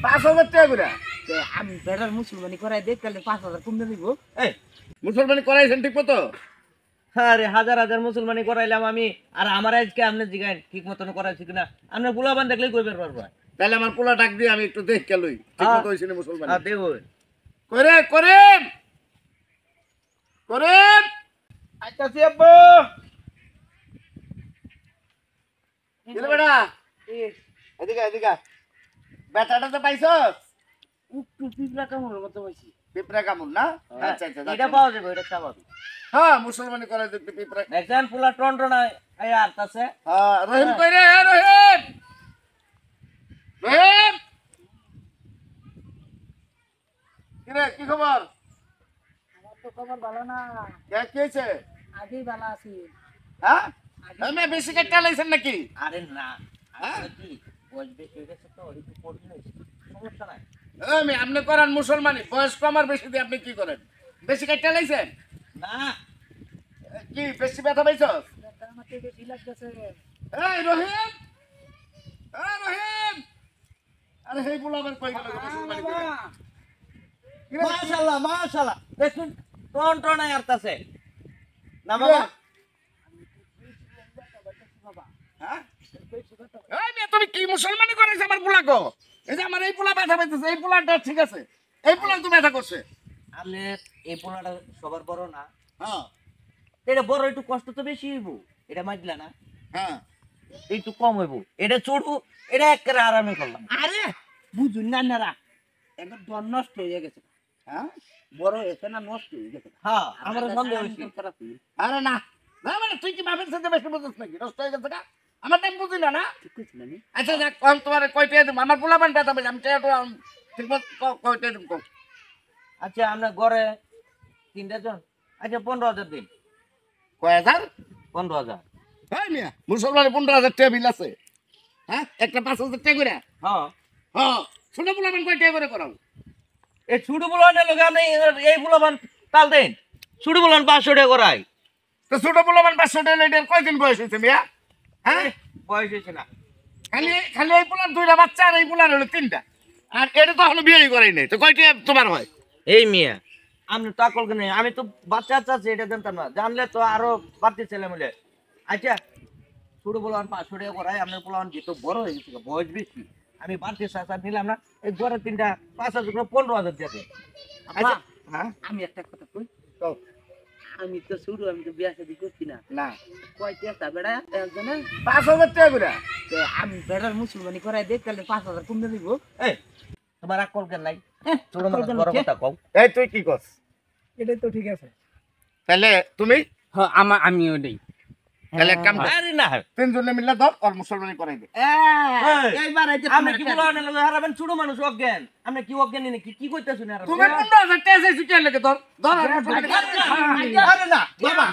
5,000 টাকা করে আমি বেটার মুসলমানি করাই দেখ তাহলে 5,000 কমে দিব। এই মুসলমানি করাইছেন ঠিক মতো? আরে হাজার হাজার মুসলমানি করাইলাম আমি, আর আমার আজকে আপনি জিগাইন ঠিক মতন করাইছি কিনা? আপনি পোলাবান দেখলেই কইবেন পারবা। তাহলে আমার পোলা ডাক দিয়ে আমি একটু দেখে লই ঠিক মতো হইছে না মুসলমানি। দেব করেন আইতাছি আব্বা। গেলে বেটা এদিকে বেটাটা তো পাইছস? একটু পিঁপড়া কামড়ের মতো হইছি। পিঁপড়া কামড় না? আচ্ছা এটা পাওয়া যাবে, এটা স্বাভাবিক। হ্যাঁ মুসলমানি করাই দেখতে পিঁপড়া। দেখছেন পোলা টন টন আর তাছে। হ্যাঁ রহিম কই রে? রহিম কিরে কি খবর? আমার তো খবর ভালো না। কি হয়েছে? আগেই ভালো আছি। হ্যাঁ আমি বেশি কেটে লাইছেন নাকি? আরে না, হ্যাঁ? কি বসবে ঠিক আছে তো একটু পড়লে সমস্যা নাই। আমি আপনি করেন মুসলমানি, বয়স কম আর বেশি দিয়ে আপনি কি করেন? বেশি কেটে লাইছেন? না কি বেশি ব্যথা পাইছস? ব্যথা আমাকে বেশি লাগতেছে। এই রহিম আরে হেই বল আবার কই গেল মুসলমানি করে? কিরে? মাশাআল্লাহ মাশাআল্লাহ, দেখুন টন টন আর তাছে না কিরে? বাবা। হ্যাঁ? এই মেয়ে তুমি কি মুসলমানি করেছে আমার পোলাকে? এই যে আমার এই পোলা ব্যথা পাইতেছে, এই পোলাটা ঠিক আছে, এই পোলা তো ব্যথা করছে। আপনি এই পোলাটা সবার বড় না, হ্যাঁ এটা বড় একটু কষ্ট তো বেশি হইব, এটা মাইজলা না হ্যাঁ একটু কম হইব, এটা চড়বো, এটা একেবারে আরামে করলাম। আরে বুঝুন না নারা একদম দন নষ্ট হয়ে গেছে। হ্যাঁ বড় হয়েছে না নষ্ট হয়ে গেছে। হ্যাঁ আমার সন্দেহ হয়েছে। আরে না না মানে তুই কি ভাবেন সাথে বেশি বুঝছিস নাকি? নষ্ট হয়ে গেছে না? আমার টাইম বুঝি না না? ঠিক কইছ না নি? আচ্ছা যাক কম তোমার কয়টা দেব? আমার পোলা ব্যথা পাইছে, আমি টাকা ঠিক মতো কয়টা দেব কম? আচ্ছা আপনার ঘরে 3টা জন, আচ্ছা 15,000 দিন। কয় হাজার? 15,000। হ্যাঁ মিয়া মুসলমানের 15,000 টাকা বিল আছে। হ্যাঁ একটা 5,000 টাকা করে। হ্যাঁ হ্যাঁ ছোট পোলা কয় টাকা করে করাও? এই ছুটু বলানের লোক আপনি এই পোলাবান তাল দেন, ছুটু বলান 500 টাকা করাই। তো ছোট পোলা 500 টাকা লিটার কয়দিন বয়স হয়েছে মিয়া? হ্যাঁ বয়স হয়েছে না। খালি এই পোলার 2টা বাচ্চা আর এই পোলার হলো 3টা, আর এটা তো এখনো বিয়েই করাই নাই, তো কয়টা তোমার হয়? এই মিয়া আপনি তো আকল কেন, আমি তো বাচ্চা আছে এটা জানতাম না, জানলে তো আরো বাড়তি ছেলে মিলে। আচ্ছা ছোট পোলাবান 500 টাকা করাই, আপনার পোলাবান যেহেতু বড় হয়ে গেছে বয়স বেশি, আমি বাড়তি চাচা নিলাম না, এই ঘরে 3টা 5,000 করে 15,000 যাবে। আচ্ছা হ্যাঁ আমি একটা কথা কই, কও। আমি তো শুরু আমি তো বিয়া শাদী করছি না। না কয়টা তা বেড়া একজনে 5,000 টাকা করে। আমি বেটার মুসলমানি করাই দেখ তাহলে 5,000 কমে দিব। এই তোমার আকল কেন নাই? ছোট আকল মানুষ কেন বড় কে? কথা কও। এই তুই কি করছ? এটাই তো ঠিক আছে। তাহলে তুমি হ্যাঁ আমি ওইটাই। তাহলে এক কাম কর, আরে না 3 জনে মিলে ধর আর মুসলমানি করাই দে। এইবার এই যে আপনি কি বলানের লোক হারাবেন? ছোট মানুষ অজ্ঞান, আপনি কি অজ্ঞানী নাকি? কি কইতাছেন আর? তুমি 15,000 টাকা চাইছিস কি লাগে? ধর ধর আর মুসলমানি কর। আরে না বাবা,